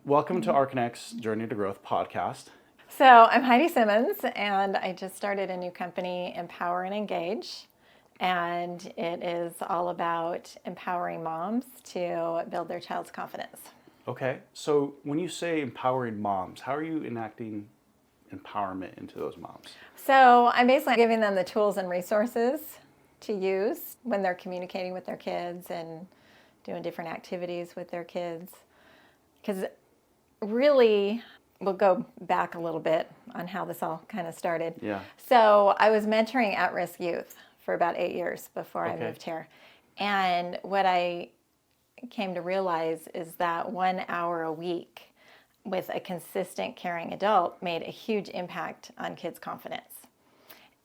Welcome to rConnect's Journey to Growth podcast. So I'm Heidi Simmons, and I just started a new company, Empower and Engage. And it is all about empowering moms to build their child's confidence. Okay, so when you say empowering moms, how are you enacting empowerment into those moms? So I'm basically giving them the tools and resources to use when they're communicating with their kids and doing different activities with their kids. Because really, we'll go back a little bit on how this all kind of started. Yeah. So I was mentoring at-risk youth for about 8 years before I Okay. moved here. And what I came to realize is that 1 hour a week with a consistent, caring adult made a huge impact on kids' confidence.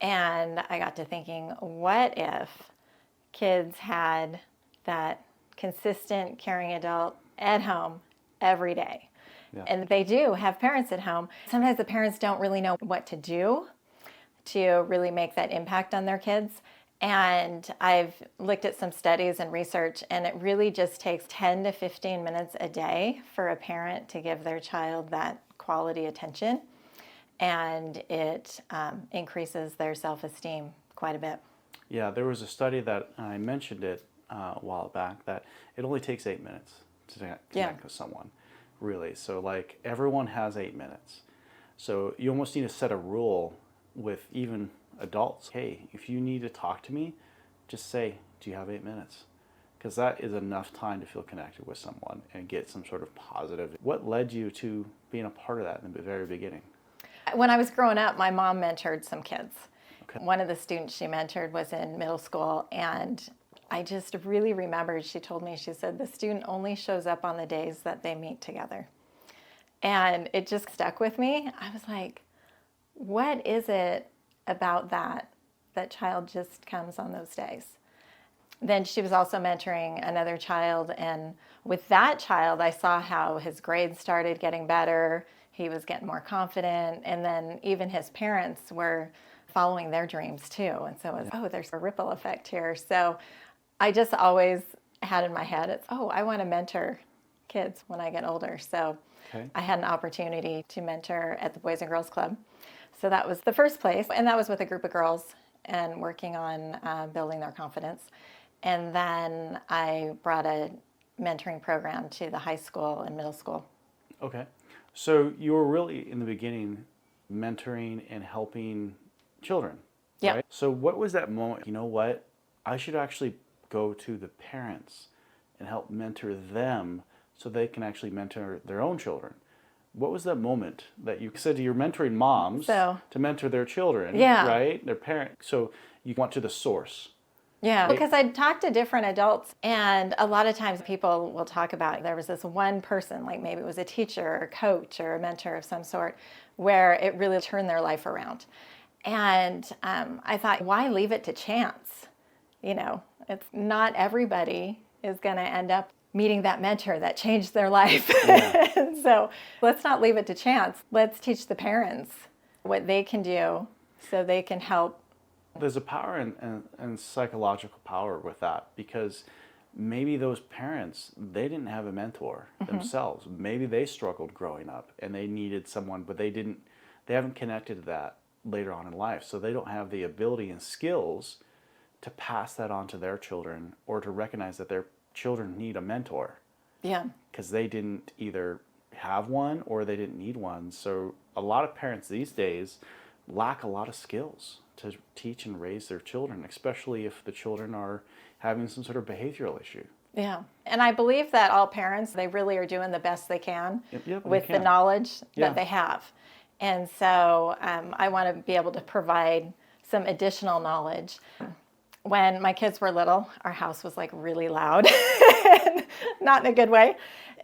And I got to thinking, what if kids had that consistent, caring adult at home every day? Yeah. And they do have parents at home. Sometimes the parents don't really know what to do to really make that impact on their kids. And I've looked at some studies and research, and it really just takes 10 to 15 minutes a day for a parent to give their child that quality attention. And it increases their self-esteem quite a bit. Yeah, there was a study that I mentioned it a while back that it only takes 8 minutes to connect with someone, really. So like everyone has 8 minutes. So you almost need to set a rule with even adults. Hey, if you need to talk to me, just say, do you have 8 minutes? Because that is enough time to feel connected with someone and get some sort of positive. What led you to being a part of that in the very beginning? When I was growing up, my mom mentored some kids. Okay. One of the students she mentored was in middle school, and I just really remembered, she told me, she said, the student only shows up on the days that they meet together. And it just stuck with me. I was like, what is it about that child just comes on those days? Then she was also mentoring another child, and with that child, I saw how his grades started getting better. He was getting more confident, and then even his parents were following their dreams too. And so it was, there's a ripple effect here. So I just always had in my head, I want to mentor kids when I get older. So Okay. I had an opportunity to mentor at the Boys and Girls Club. So that was the first place, and that was with a group of girls and working on building their confidence. And then I brought a mentoring program to the high school and middle school. Okay. So you were really, in the beginning, mentoring and helping children, Yeah. right? So what was that moment, you know what, I should actually go to the parents and help mentor them so they can actually mentor their own children? What was that moment that you said you're mentoring moms to mentor their children, right? Their parents. So you went to the source. Yeah, right? because I'd talked to different adults, and a lot of times people will talk about there was this one person, like maybe it was a teacher or a coach or a mentor of some sort, where it really turned their life around. And I thought, why leave it to chance? You know, it's not everybody is going to end up meeting that mentor that changed their life. Yeah. So let's not leave it to chance. Let's teach the parents what they can do so they can help. There's a power and psychological power with that, because maybe those parents, they didn't have a mentor themselves. Maybe they struggled growing up and they needed someone, but they haven't connected to that later on in life. So they don't have the ability and skills to pass that on to their children, or to recognize that their children need a mentor. Yeah. Because they didn't either have one or they didn't need one. So a lot of parents these days lack a lot of skills to teach and raise their children, especially if the children are having some sort of behavioral issue. Yeah. And I believe that all parents, they really are doing the best they can with the knowledge that they have. And so I want to be able to provide some additional knowledge. When my kids were little, our house was like really loud, not in a good way.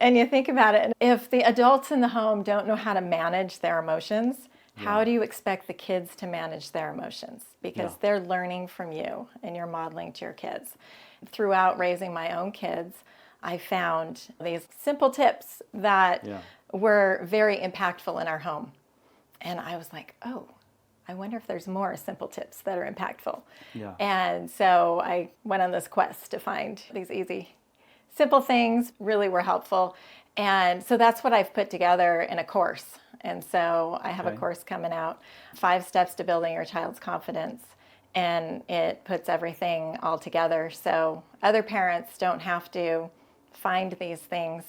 And you think about it, if the adults in the home don't know how to manage their emotions, how do you expect the kids to manage their emotions? Because they're learning from you and you're modeling to your kids. Throughout raising my own kids, I found these simple tips that were very impactful in our home. And I was like, I wonder if there's more simple tips that are impactful. Yeah. And so I went on this quest to find these easy, simple things really were helpful. And so that's what I've put together in a course. And so I have a course coming out, 5 Steps to Building Your Child's Confidence. And it puts everything all together so other parents don't have to find these things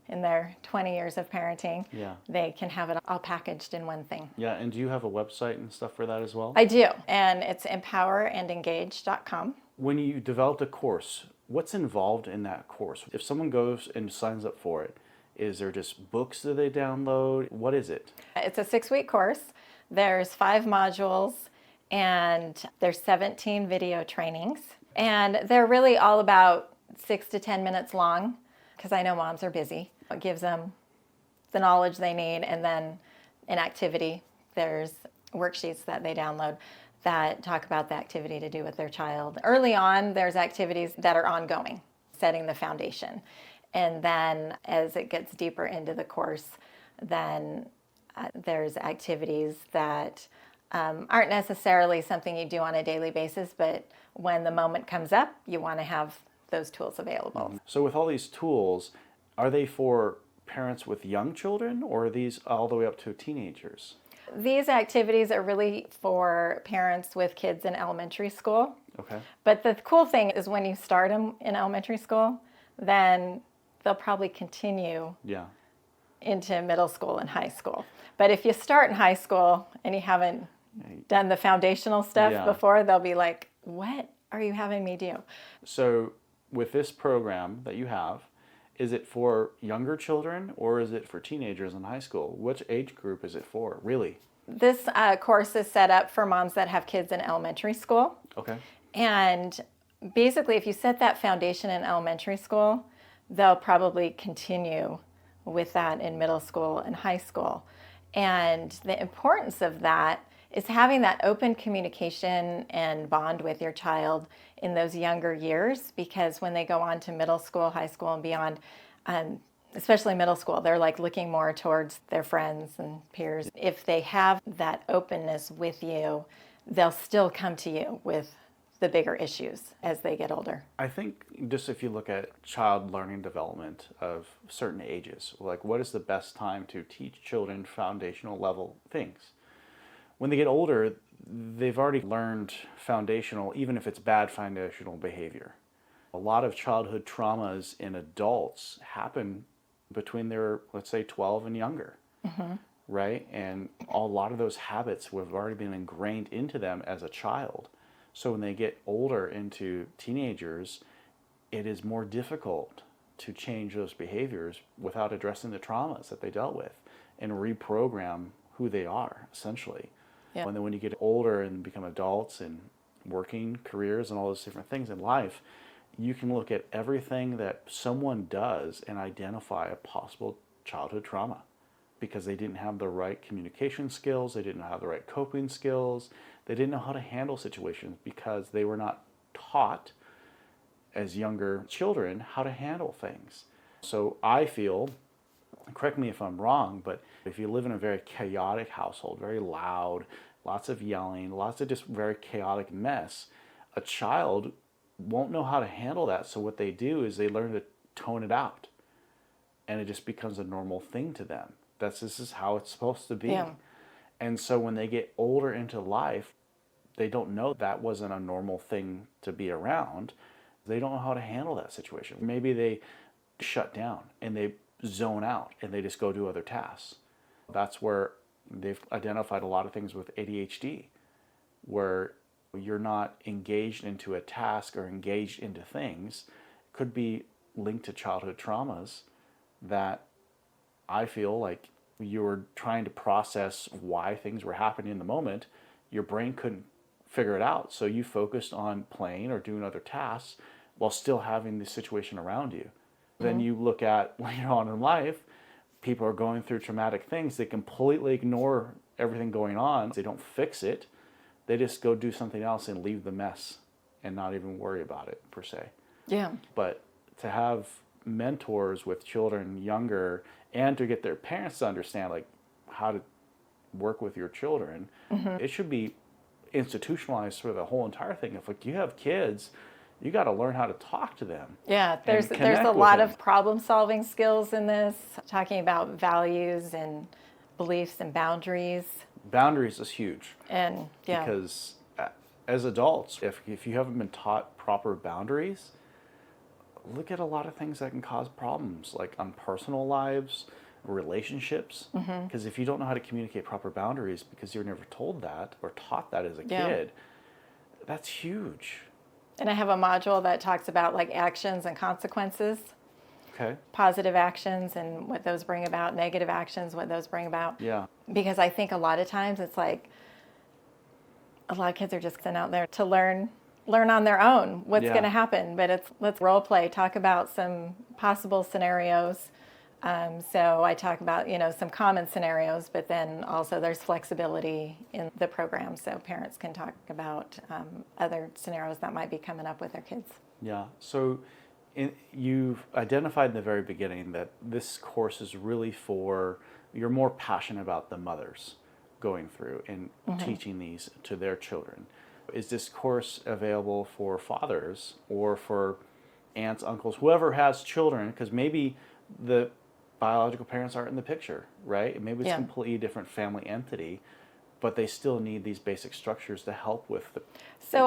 in their 20 years of parenting. Yeah. They can have it all packaged in one thing. Yeah, and do you have a website and stuff for that as well? I do, and it's empowerandengage.com. When you developed a course, what's involved in that course? If someone goes and signs up for it, is there just books that they download? What is it? It's a 6-week course. There's 5 modules, and there's 17 video trainings. And they're really all about 6 to 10 minutes long, because I know moms are busy. It gives them the knowledge they need, and then an activity. There's worksheets that they download that talk about the activity to do with their child. Early on, there's activities that are ongoing, setting the foundation. And then as it gets deeper into the course, then there's activities that aren't necessarily something you do on a daily basis, but when the moment comes up, you want to have those tools available. So with all these tools, are they for parents with young children, or are these all the way up to teenagers? These activities are really for parents with kids in elementary school. Okay. But the cool thing is when you start them in elementary school, then they'll probably continue into middle school and high school. But if you start in high school and you haven't done the foundational stuff before, they'll be like, what are you having me do? So with this program that you have, is it for younger children or is it for teenagers in high school? Which age group is it for, really? This course is set up for moms that have kids in elementary school. Okay. And basically, if you set that foundation in elementary school, they'll probably continue with that in middle school and high school. And the importance of that is having that open communication and bond with your child in those younger years, because when they go on to middle school, high school, and beyond, especially middle school, they're like looking more towards their friends and peers. If they have that openness with you, they'll still come to you with the bigger issues as they get older. I think just if you look at child learning development of certain ages, like what is the best time to teach children foundational level things? When they get older, they've already learned foundational, even if it's bad foundational behavior. A lot of childhood traumas in adults happen between their, let's say, 12 and younger, right? And a lot of those habits have already been ingrained into them as a child. So when they get older into teenagers, it is more difficult to change those behaviors without addressing the traumas that they dealt with and reprogram who they are, essentially. Yeah. And then when you get older and become adults and working careers and all those different things in life, you can look at everything that someone does and identify a possible childhood trauma because they didn't have the right communication skills, they didn't have the right coping skills, they didn't know how to handle situations because they were not taught as younger children how to handle things. So I feel, correct me if I'm wrong, but if you live in a very chaotic household, very loud, lots of yelling, lots of just very chaotic mess, a child won't know how to handle that. So what they do is they learn to tone it out. And it just becomes a normal thing to them. This is how it's supposed to be. Yeah. And so when they get older into life, they don't know that wasn't a normal thing to be around. They don't know how to handle that situation. Maybe they shut down and they zone out and they just go do other tasks. That's where they've identified a lot of things with ADHD, where you're not engaged into a task or engaged into things. It could be linked to childhood traumas that I feel like you were trying to process why things were happening in the moment. Your brain couldn't figure it out, so you focused on playing or doing other tasks while still having the situation around you. Then you look at later on in life, people are going through traumatic things. They completely ignore everything going on. They don't fix it. They just go do something else and leave the mess and not even worry about it per se. Yeah. But to have mentors with children younger and to get their parents to understand like how to work with your children, it should be institutionalized for the whole entire thing. If like you have kids You got to learn how to talk to them. Yeah, there's a lot of problem-solving skills in this, talking about values and beliefs and boundaries. Boundaries is huge. And yeah. Because as adults, if you haven't been taught proper boundaries, look at a lot of things that can cause problems, like on personal lives, relationships. Because if you don't know how to communicate proper boundaries because you're never told that or taught that as a kid, that's huge. And I have a module that talks about like actions and consequences. Okay. Positive actions and what those bring about, negative actions, what those bring about. Yeah. Because I think a lot of times it's like a lot of kids are just sent out there to learn on their own what's going to happen. But let's role play, talk about some possible scenarios. So I talk about, some common scenarios, but then also there's flexibility in the program so parents can talk about other scenarios that might be coming up with their kids. Yeah. So you've identified in the very beginning that this course is really you're more passionate about the mothers going through and teaching these to their children. Is this course available for fathers or for aunts, uncles, whoever has children? Because maybe the biological parents aren't in the picture, right? Maybe it's a completely different family entity, but they still need these basic structures to help with the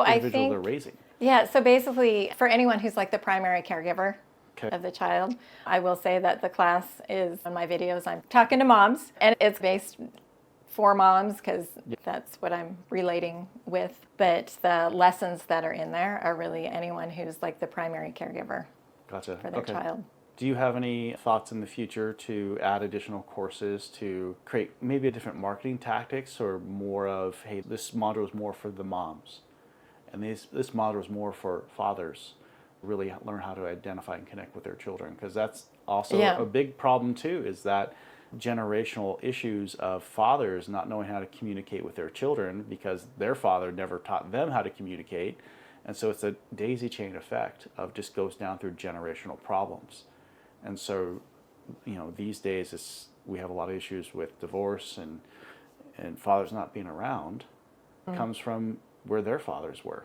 individual they're raising. Yeah, so basically for anyone who's like the primary caregiver of the child, I will say that the class is, on my videos, I'm talking to moms, and it's based for moms because that's what I'm relating with. But the lessons that are in there are really anyone who's like the primary caregiver for their child. Do you have any thoughts in the future to add additional courses to create maybe a different marketing tactics, or more of, hey, this module is more for the moms and this module is more for fathers, really learn how to identify and connect with their children? Because that's also a big problem too, is that generational issues of fathers not knowing how to communicate with their children because their father never taught them how to communicate. And so it's a daisy chain effect of just goes down through generational problems. And so, these days we have a lot of issues with divorce and fathers not being around. Comes from where their fathers were.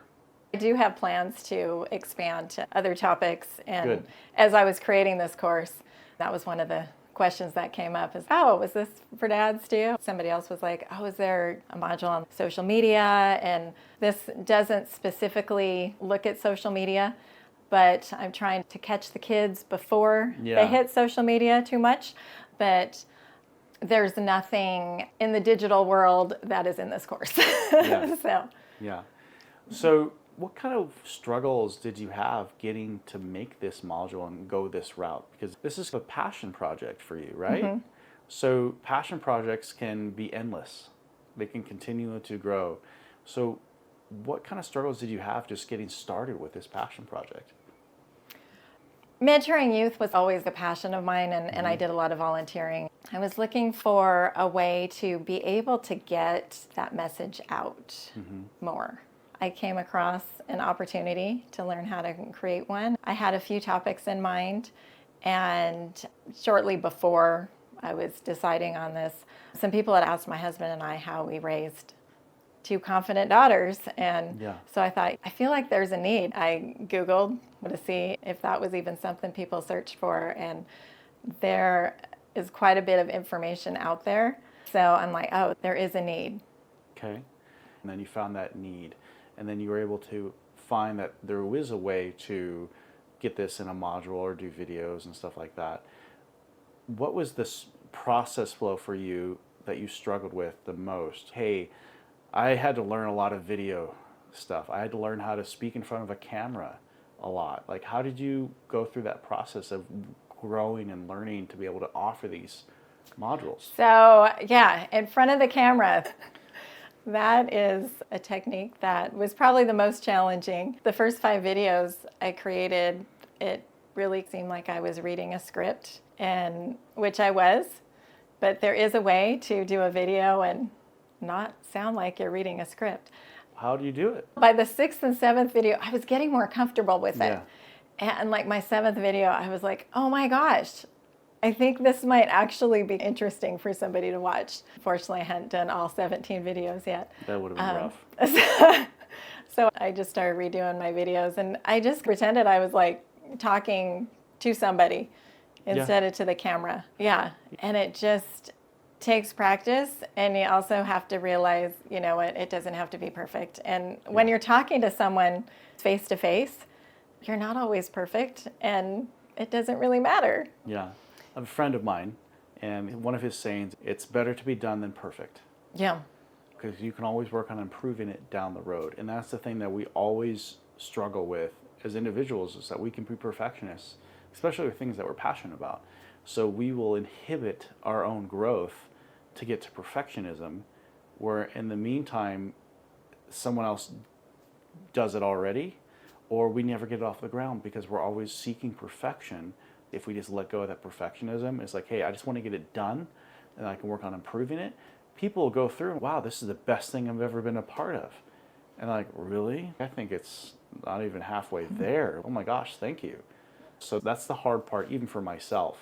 I do have plans to expand to other topics. And as I was creating this course, that was one of the questions that came up is, was this for dads too? Somebody else was like, is there a module on social media? And this doesn't specifically look at social media, but I'm trying to catch the kids before they hit social media too much. But there's nothing in the digital world that is in this course. So what kind of struggles did you have getting to make this module and go this route? Because this is a passion project for you, right? So passion projects can be endless. They can continue to grow. So what kind of struggles did you have just getting started with this passion project? Mentoring youth was always a passion of mine, and I did a lot of volunteering. I was looking for a way to be able to get that message out more. I came across an opportunity to learn how to create one. I had a few topics in mind, and shortly before I was deciding on this, some people had asked my husband and I how we raised 2 confident daughters, and so I thought, I feel like there's a need. I Googled to see if that was even something people searched for, and there is quite a bit of information out there. So I'm like, there is a need. Okay. And then you found that need, and then you were able to find that there was a way to get this in a module or do videos and stuff like that. What was this process flow for you that you struggled with the most? Hey, I had to learn a lot of video stuff. I had to learn how to speak in front of a camera a lot. Like, how did you go through that process of growing and learning to be able to offer these modules? So, in front of the camera, that is a technique that was probably the most challenging. The first 5 videos I created, it really seemed like I was reading a script, and which I was, but there is a way to do a video and not sound like you're reading a script. How do you do it? By the 6th and 7th video, I was getting more comfortable with it. And like my 7th video, I was like, oh my gosh, I think this might actually be interesting for somebody to watch. Fortunately, I hadn't done all 17 videos yet. That would have been rough. So I just started redoing my videos, and I just pretended I was like talking to somebody instead of to the camera. Yeah. And it just takes practice, and you also have to realize, you know what, it doesn't have to be perfect. And when you're talking to someone face to face, you're not always perfect, and it doesn't really matter. Yeah. I have a friend of mine, and one of his sayings, it's better to be done than perfect. Yeah. Because you can always work on improving it down the road. And that's the thing that we always struggle with as individuals, is that we can be perfectionists, especially with things that we're passionate about. So we will inhibit our own growth to get to perfectionism, where in the meantime, someone else does it already, or we never get it off the ground because we're always seeking perfection. If we just let go of that perfectionism, it's like, hey, I just want to get it done and I can work on improving it. People will go through, wow, this is the best thing I've ever been a part of. And like, really? I think it's not even halfway there. Oh my gosh, thank you. So that's the hard part, even for myself,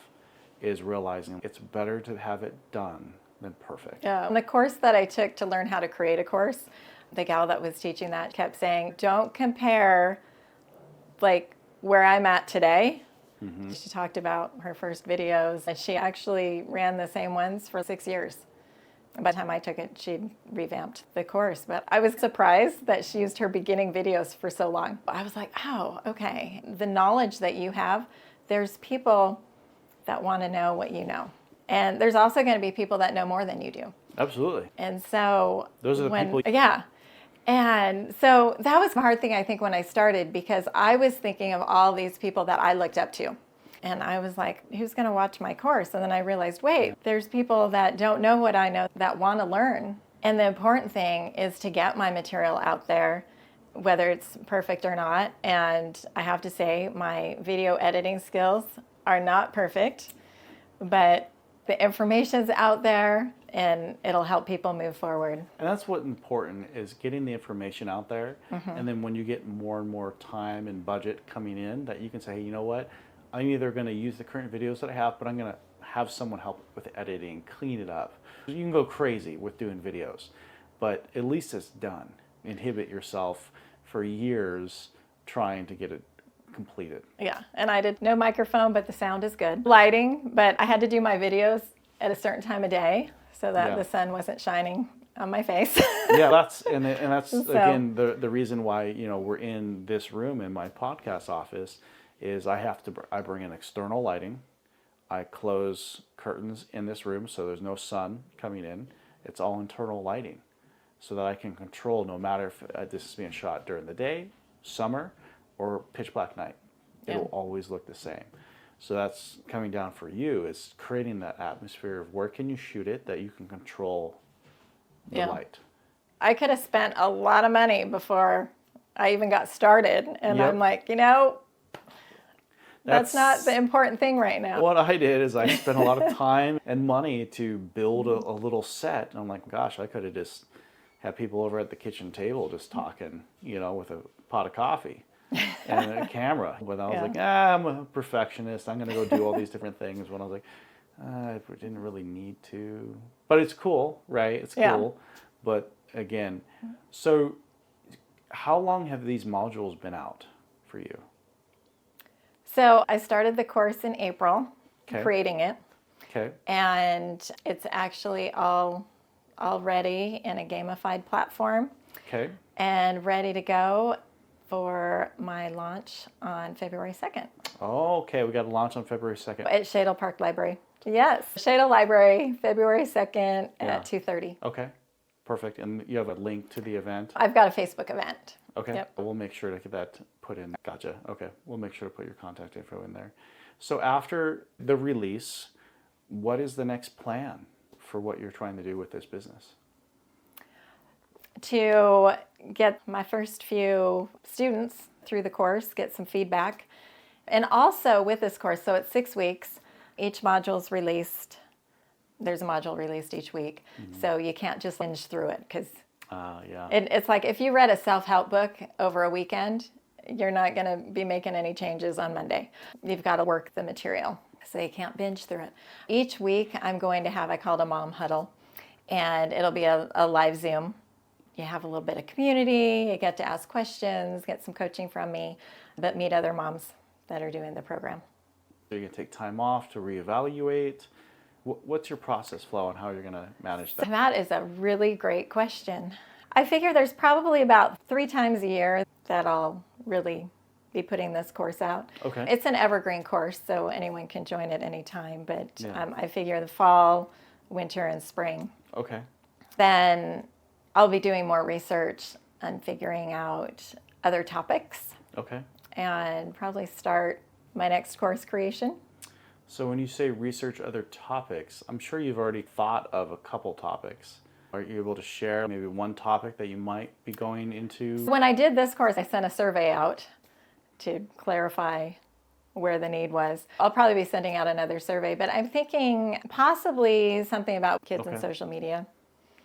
is realizing it's better to have it done than perfect. Yeah. And the course that I took to learn how to create a course, the gal that was teaching that kept saying, don't compare like where I'm at today. Mm-hmm. She talked about her first videos, and she actually ran the same ones for 6 years. By the time I took it, she'd revamped the course. But I was surprised that she used her beginning videos for so long. I was like, oh, okay. The knowledge that you have, there's people that want to know what you know. And there's also going to be people that know more than you do. Absolutely. And so those are the people. Yeah. And so that was the hard thing, I think, when I started, because I was thinking of all these people that I looked up to. And I was like, who's going to watch my course? And then I realized, wait, there's people that don't know what I know that want to learn. And the important thing is to get my material out there, whether it's perfect or not. And I have to say, my video editing skills are not perfect, but the information's out there, and it'll help people move forward. And that's what's important, is getting the information out there. Mm-hmm. And then when you get more and more time and budget coming in, that you can say, hey, you know what? I'm either going to use the current videos that I have, but I'm going to have someone help with editing, clean it up. You can go crazy with doing videos, but at least it's done. Inhibit yourself for years trying to get it completed. Yeah, and I did no microphone, but the sound is good. Lighting, but I had to do my videos at a certain time of day so that the sun wasn't shining on my face. Yeah, that's again the reason why we're in this room in my podcast office. Is I bring in external lighting. I close curtains in this room so there's no sun coming in. It's all internal lighting so that I can control, no matter if this is being shot during the day, summer, or pitch black night. It'll always look the same. So that's coming down for you, is creating that atmosphere of where can you shoot it that you can control the light. I could have spent a lot of money before I even got started. And I'm like, that's not the important thing right now. What I did is I spent a lot of time and money to build a little set. And I'm like, gosh, I could have just had people over at the kitchen table just talking, with a pot of coffee and a camera. But I was like, I'm a perfectionist. I'm going to go do all these different things. When I was like, I didn't really need to. But it's cool, right? It's cool. But again, so how long have these modules been out for you? So I started the course in April, creating it. Okay. And it's actually all ready in a gamified platform. Okay. And ready to go for my launch on February 2nd. Oh, okay. We got a launch on February 2nd. At Shadle Park Library. Yes. Shadle Library, February 2nd at 2:30. Okay. Perfect. And you have a link to the event? I've got a Facebook event. Okay. Yep. We'll make sure to get that put in. Gotcha. Okay. We'll make sure to put your contact info in there. So after the release, what is the next plan for what you're trying to do with this business? To get my first few students through the course, get some feedback. And also with this course, so it's 6 weeks, each module's released. There's a module released each week. Mm-hmm. So you can't just binge through it, because it's like if you read a self-help book over a weekend, you're not going to be making any changes on Monday. You've got to work the material, so you can't binge through it. Each week I'm going to have, I call it a mom huddle, and it'll be a live Zoom. you have a little bit of community, you get to ask questions, get some coaching from me, but meet other moms that are doing the program. So you're going to take time off to reevaluate. What's your process flow and how you're going to manage that? So that is a really great question. I figure there's probably about 3 times a year that I'll really be putting this course out. Okay. It's an evergreen course, so anyone can join at any time, but I figure the fall, winter, and spring. Okay. Then I'll be doing more research and figuring out other topics. Okay. And probably start my next course creation. So when you say research other topics, I'm sure you've already thought of a couple topics. Are you able to share maybe one topic that you might be going into? When I did this course, I sent a survey out to clarify where the need was. I'll probably be sending out another survey, but I'm thinking possibly something about kids and social media.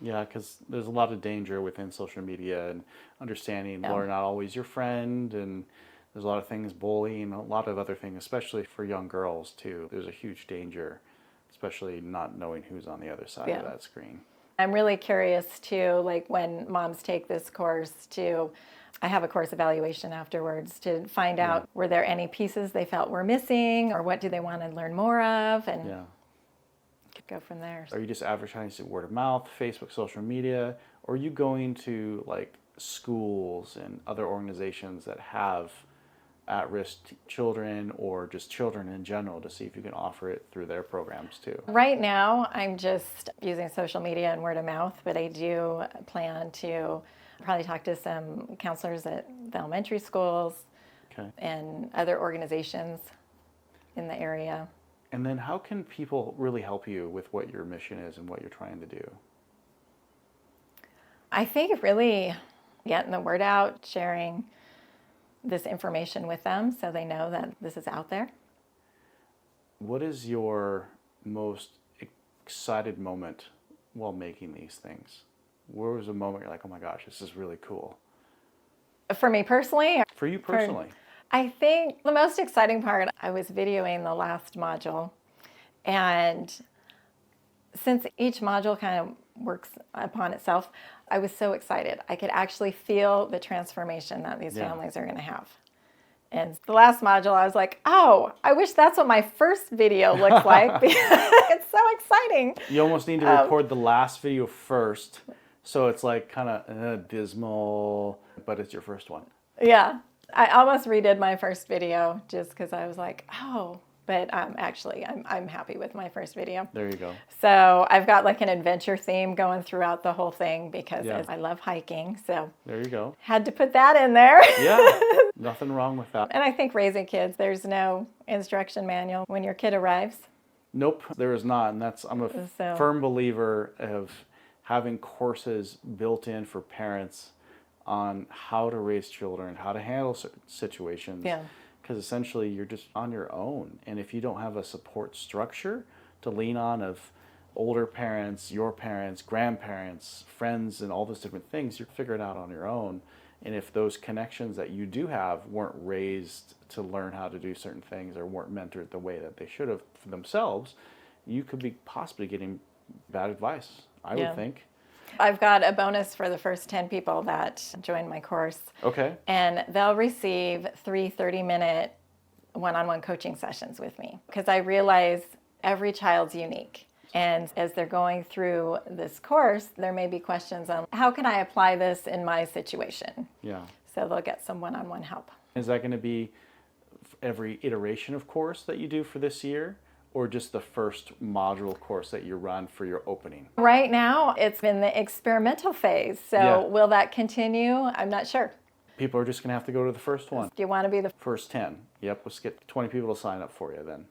Yeah, because there's a lot of danger within social media and understanding they're not always your friend, and there's a lot of things, bullying, a lot of other things, especially for young girls too. There's a huge danger, especially not knowing who's on the other side of that screen. I'm really curious too, like when moms take this course I have a course evaluation afterwards to find out were there any pieces they felt were missing, or what do they want to learn more of, and go from there. Are you just advertising word of mouth, Facebook, social media, or are you going to like schools and other organizations that have at-risk children or just children in general to see if you can offer it through their programs too? Right now, I'm just using social media and word of mouth, but I do plan to probably talk to some counselors at the elementary schools and other organizations in the area. And then how can people really help you with what your mission is and what you're trying to do? I think really getting the word out, sharing this information with them so they know that this is out there. What is your most excited moment while making these things? Where was a moment you're like, oh my gosh, this is really cool? For me personally? For you personally. I think the most exciting part, I was videoing the last module, and since each module kind of works upon itself, I was so excited. I could actually feel the transformation that these families are going to have. And the last module, I was like, oh, I wish that's what my first video looks like. It's so exciting. You almost need to record the last video first, so it's like kind of dismal, but it's your first one. Yeah. I almost redid my first video just because I was like, oh, but actually I'm happy with my first video. There you go. So I've got like an adventure theme going throughout the whole thing because I love hiking. So there you go. Had to put that in there. Yeah, nothing wrong with that. And I think raising kids, there's no instruction manual when your kid arrives. Nope, there is not. And I'm a firm believer of having courses built in for parents on how to raise children, how to handle certain situations. Yeah. Because essentially you're just on your own. And if you don't have a support structure to lean on of older parents, your parents, grandparents, friends, and all those different things, you figure it out on your own. And if those connections that you do have weren't raised to learn how to do certain things or weren't mentored the way that they should have for themselves, you could be possibly getting bad advice, I would think. I've got a bonus for the first 10 people that join my course. Okay. And they'll receive 3 30-minute one-on-one coaching sessions with me because I realize every child's unique. And as they're going through this course, there may be questions on how can I apply this in my situation? Yeah. So they'll get some one-on-one help. Is that going to be every iteration of course that you do for this year? Or just the first module course that you run for your opening? Right now, it's in the experimental phase. So will that continue? I'm not sure. People are just going to have to go to the first one. Do you want to be the first 10? Yep, let's get 20 people to sign up for you then.